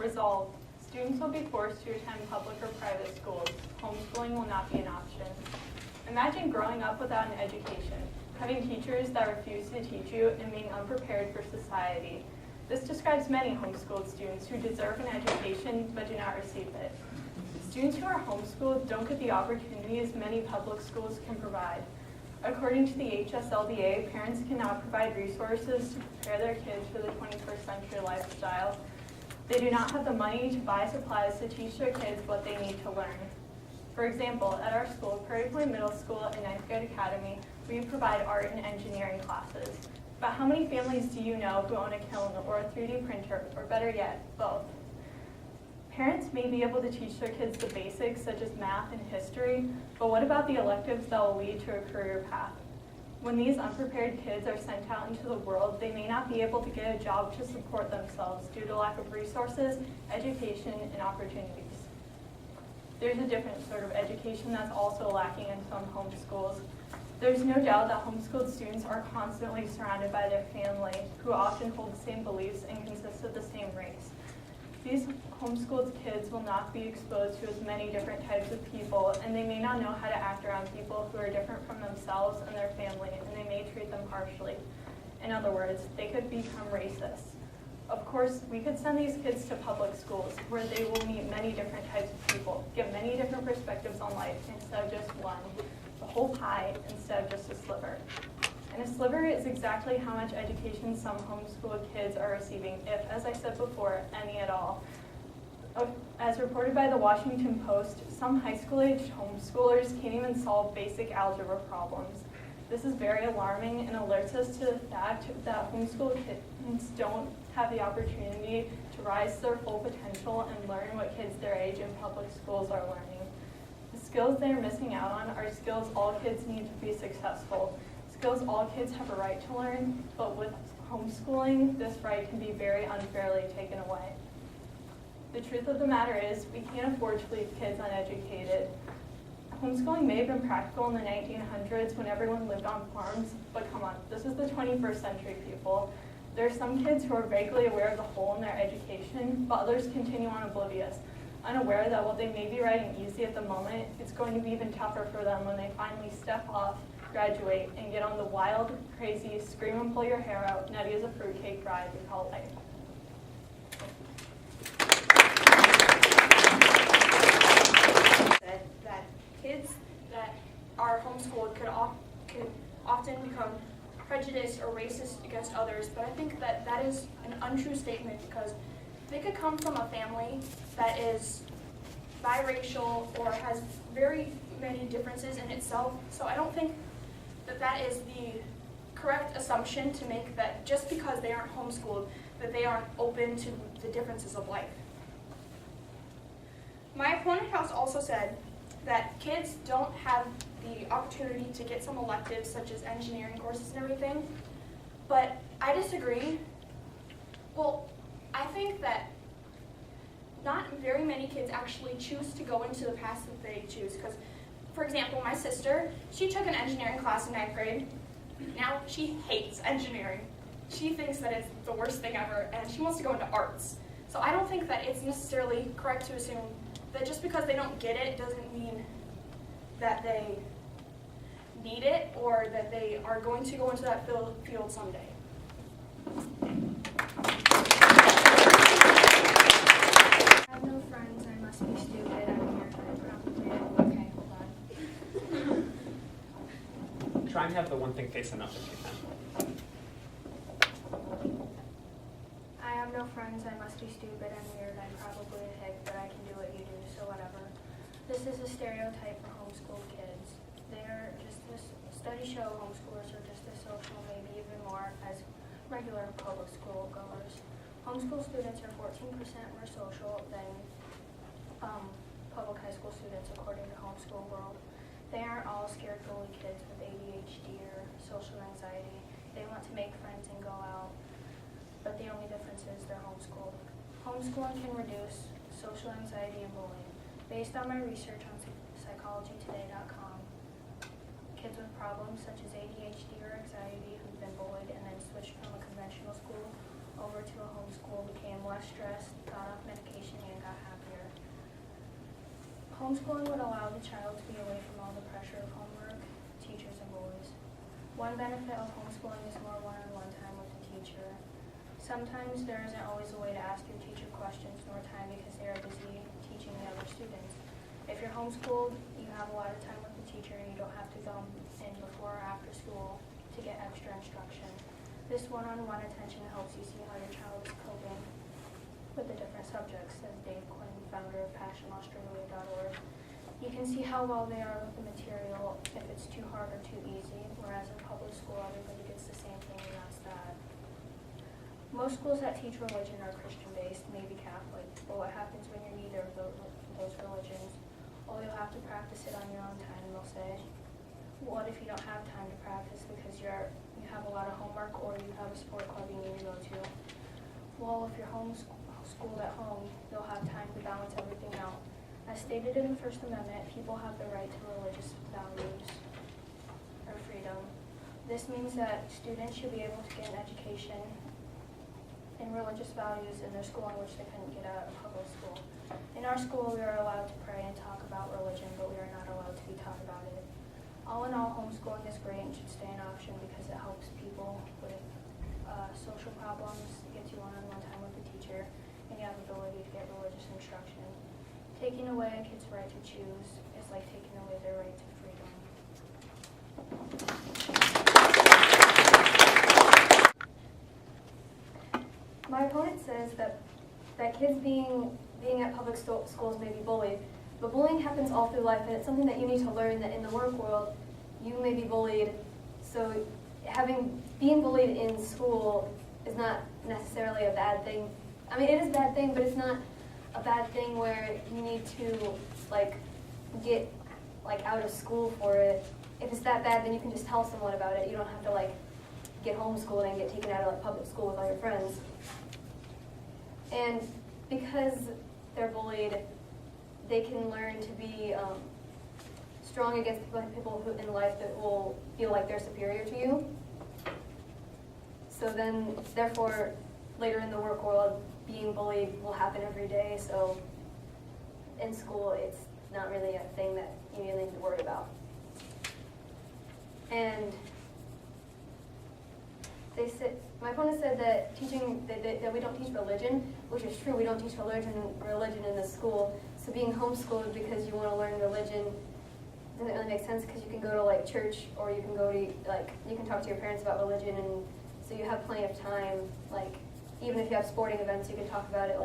Resolved, students will be forced to attend public or private schools. Homeschooling will not be an option. Imagine growing up without an education, having teachers that refuse to teach you, and being unprepared for society. This describes many homeschooled students who deserve an education but do not receive it. Students who are homeschooled don't get the opportunities many public schools can provide. According to the HSLDA, parents cannot provide resources to prepare their kids for the 21st century lifestyle. They do not have the money to buy supplies to teach their kids what they need to learn. For example, at our school, Prairie Point Middle School and Ninth Grade Academy, we provide art and engineering classes. But how many families do you know who own a kiln or a 3D printer, or better yet, both? Parents may be able to teach their kids the basics such as math and history, but what about the electives that will lead to a career path? When these unprepared kids are sent out into the world, they may not be able to get a job to support themselves due to lack of resources, education, and opportunities. There's a different sort of education that's also lacking in some homeschools. There's no doubt that homeschooled students are constantly surrounded by their family, who often hold the same beliefs and consist of the same race. These homeschooled kids will not be exposed to as many different types of people, and they may not know how to act around people who are different from themselves and their family, and they may treat them harshly. In other words, they could become racist. Of course, we could send these kids to public schools where they will meet many different types of people, get many different perspectives on life instead of just one, the whole pie instead of just a sliver. And a sliver is exactly how much education some homeschooled kids are receiving, if, as I said before, any at all. As reported by the Washington Post, some high school-aged homeschoolers can't even solve basic algebra problems. This is very alarming and alerts us to the fact that homeschool kids don't have the opportunity to rise to their full potential and learn what kids their age in public schools are learning. The skills they are missing out on are skills all kids need to be successful, skills all kids have a right to learn, but with homeschooling, this right can be very unfairly taken away. The truth of the matter is, we can't afford to leave kids uneducated. Homeschooling may have been practical in the 1900s when everyone lived on farms, but come on, this is the 21st century, people. There are some kids who are vaguely aware of the hole in their education, but others continue on oblivious, unaware that while they may be riding easy at the moment, it's going to be even tougher for them when they finally step off, graduate, and get on the wild, crazy, scream and pull your hair out, nutty as a fruitcake ride we call life. That kids that are homeschooled could often become prejudiced or racist against others, but I think that is an untrue statement because they could come from a family that is biracial or has very many differences in itself, so I don't think that is the correct assumption to make, that just because they aren't homeschooled, that they aren't open to the differences of life. My opponent has also said that kids don't have the opportunity to get some electives such as engineering courses and everything, but I disagree. Well, I think that not very many kids actually choose to go into the path that they choose, because, for example, my sister, she took an engineering class in 9th grade. Now she hates engineering. She thinks that it's the worst thing ever, and she wants to go into arts. So I don't think that it's necessarily correct to assume that just because they don't get it doesn't mean that they need it or that they are going to go into that field someday. I have no friends, I must be stupid, I'm here, okay, hold on. Try and have the one thing facing up if you can. I have no friends, I must be stupid, I'm weird, I'm probably a hick, but I can do what you do, so whatever. This is a stereotype for homeschool kids. They're just as, studies show homeschoolers are just as social, maybe even more, as regular public school goers. Homeschool students are 14% more social than public high school students, according to Homeschool World. They aren't all scared bully kids with ADHD or social anxiety. They want to make friends and go out, but the only difference is they're homeschooled. Homeschooling can reduce social anxiety and bullying. Based on my research on psychologytoday.com, kids with problems such as ADHD or anxiety who've been bullied and then switched from a conventional school over to a homeschool became less stressed, got off medication, Homeschooling would allow the child to be away from all the pressure of homework, teachers, and bullies. One benefit of homeschooling is more one-on-one time with the teacher. Sometimes there isn't always a way to ask your teacher questions nor time because they are busy teaching the other students. If you're homeschooled, you have a lot of time with the teacher and you don't have to go in before or after school to get extra instruction. This one-on-one attention helps you see how your child is coping with the different subjects, says Dave Quinn, founder of PassionAustralia.org. You can see how well they are with the material, if it's too hard or too easy, whereas in public school everybody gets the same thing and that's that. Most schools that teach religion are Christian-based, maybe Catholic, but what happens when you're neither of those religions? Well, you'll have to practice it on your own time, they'll say. What if you don't have time to practice because you have a lot of homework or you have a sport club you need to go to? Well, if you're homeschooled at home, you'll have time to balance everything out. As stated in the First Amendment, people have the right to religious values or freedom. This means that students should be able to get an education in religious values in their school in which they couldn't get out of public school. In our school, we are allowed to pray and talk about religion, but we are not allowed to be taught about it. All in all, homeschooling is great and should stay an option because it helps people with social problems, gets you one-on-one time with the teacher, and you have the ability to get religious instruction. Taking away a kid's right to choose is like taking away their right to freedom. My opponent says that kids being at public schools may be bullied, but bullying happens all through life, and it's something that you need to learn that in the work world, you may be bullied. So being bullied in school is not necessarily a bad thing. I mean, it is a bad thing, but it's not a bad thing where you need to get out of school for it. If it's that bad, then you can just tell someone about it. You don't have to get homeschooled and get taken out of public school with all your friends. And because they're bullied, they can learn to be strong against people who in life that will feel like they're superior to you. So then, therefore, later in the work world, being bullied will happen every day. So in school, it's not really a thing that you really need to worry about. And my opponent said that that we don't teach religion, which is true. We don't teach religion in the school. So being homeschooled because you want to learn religion doesn't really make sense because you can go to church, or you can go to you can talk to your parents about religion, and so you have plenty of time. Even if you have sporting events, you can talk about it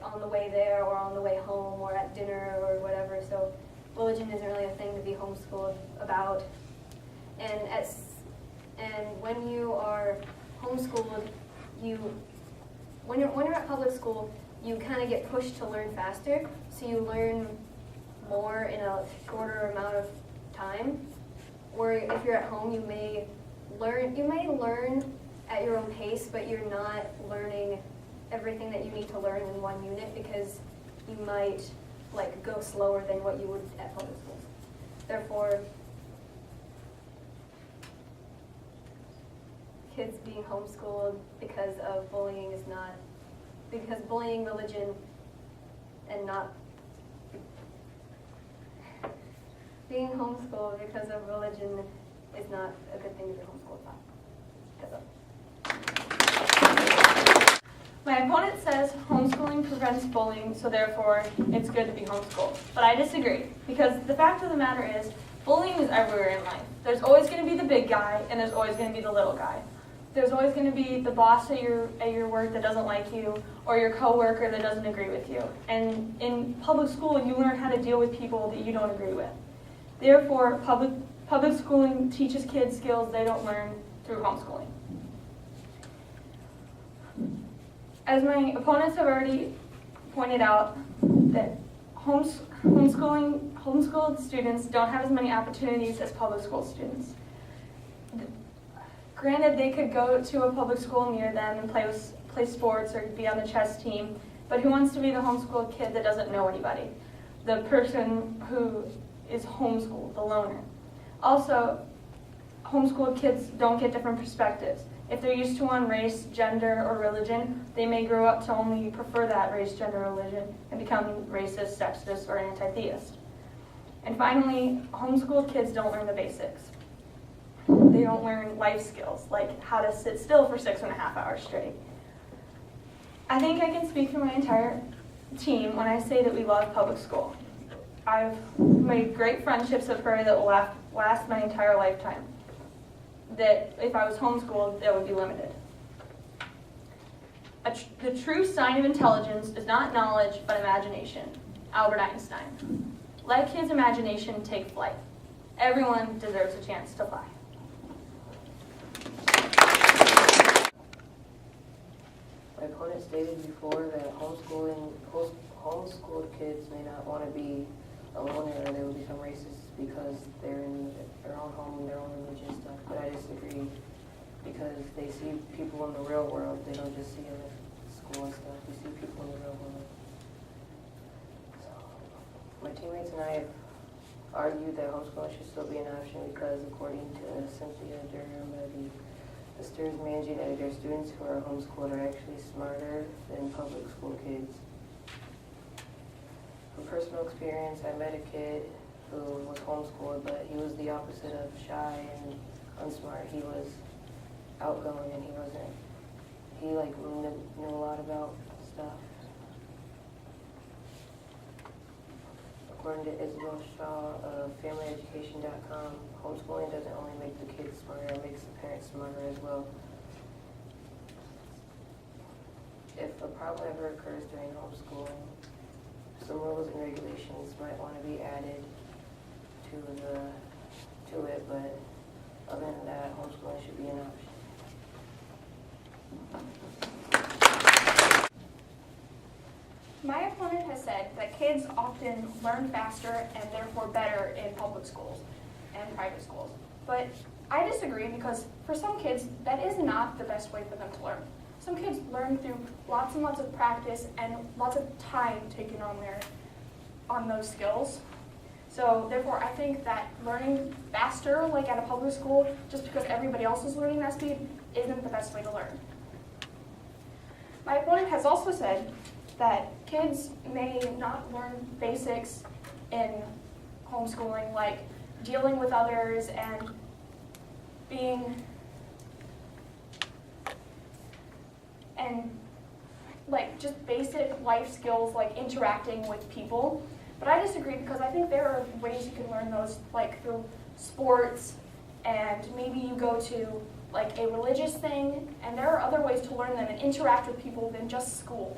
on the way there or on the way home or at dinner or whatever. So religion isn't really a thing to be homeschooled about. And when you are homeschooled, when you're at public school, you kind of get pushed to learn faster. So you learn more in a shorter amount of time. Where if you're at home, you may learn at your own pace, but you're not learning everything that you need to learn in one unit because you might go slower than what you would at public schools. Therefore, kids being homeschooled because of bullying because bullying religion and not being homeschooled because of religion is not a good thing to be homeschooled about. Because of. My opponent says homeschooling prevents bullying, so therefore it's good to be homeschooled. But I disagree, because the fact of the matter is, bullying is everywhere in life. There's always going to be the big guy, and there's always going to be the little guy. There's always going to be the boss at your work that doesn't like you, or your coworker that doesn't agree with you. And in public school, you learn how to deal with people that you don't agree with. Therefore, public schooling teaches kids skills they don't learn through homeschooling. As my opponents have already pointed out, that homeschooled students don't have as many opportunities as public school students. Granted, they could go to a public school near them and play sports or be on the chess team, but who wants to be the homeschooled kid that doesn't know anybody? The person who is homeschooled, the loner. Also, homeschooled kids don't get different perspectives. If they're used to one race, gender, or religion, they may grow up to only prefer that race, gender, or religion and become racist, sexist, or anti-theist. And finally, homeschooled kids don't learn the basics. They don't learn life skills, like how to sit still for 6.5 hours straight. I think I can speak for my entire team when I say that we love public school. I've made great friendships with her that will last my entire lifetime. That if I was homeschooled, that would be limited. The true sign of intelligence is not knowledge, but imagination. Albert Einstein. Let kids' imagination take flight. Everyone deserves a chance to fly. My opponent stated before that homeschooled kids may not want to be a loner or they will become racist because they're in their own home and their own religion stuff. But I disagree because they see people in the real world. They don't just see them at school and stuff. You see people in the real world. So my teammates and I have argued that homeschooling should still be an option because according to Cynthia Durham, the STIR's managing editor, students who are homeschooled are actually smarter than public school kids. From personal experience, I met a kid who was homeschooled, but he was the opposite of shy and unsmart. He was outgoing and he knew a lot about stuff. According to Isabel Shaw of FamilyEducation.com, homeschooling doesn't only make the kids smarter, it makes the parents smarter as well. If a problem ever occurs during homeschooling, some rules and regulations might want to be added to it, but other than that, homeschooling should be an option. My opponent has said that kids often learn faster and therefore better in public schools and private schools. But I disagree because for some kids, that is not the best way for them to learn. Some kids learn through lots and lots of practice and lots of time taken on those skills. So therefore, I think that learning faster, like at a public school, just because everybody else is learning that speed, isn't the best way to learn. My opponent has also said that kids may not learn basics in homeschooling, like dealing with others and just basic life skills like interacting with people. But I disagree because I think there are ways you can learn those, like through sports, and maybe you go to like a religious thing, and there are other ways to learn them and interact with people than just school.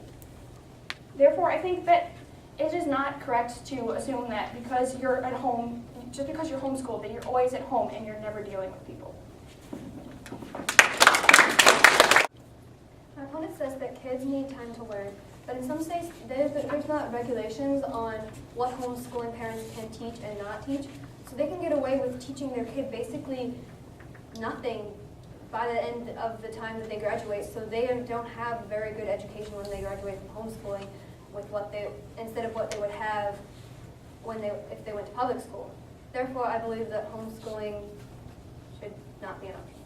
Therefore, I think that it is not correct to assume that because you're at home, just because you're homeschooled, that you're always at home and you're never dealing with people. My opponent says that kids need time to learn, but in some states, there's not regulations on what homeschooling parents can teach and not teach, so they can get away with teaching their kid basically nothing by the end of the time that they graduate, so they don't have a very good education when they graduate from homeschooling instead of what they would have if they went to public school. Therefore, I believe that homeschooling should not be an option.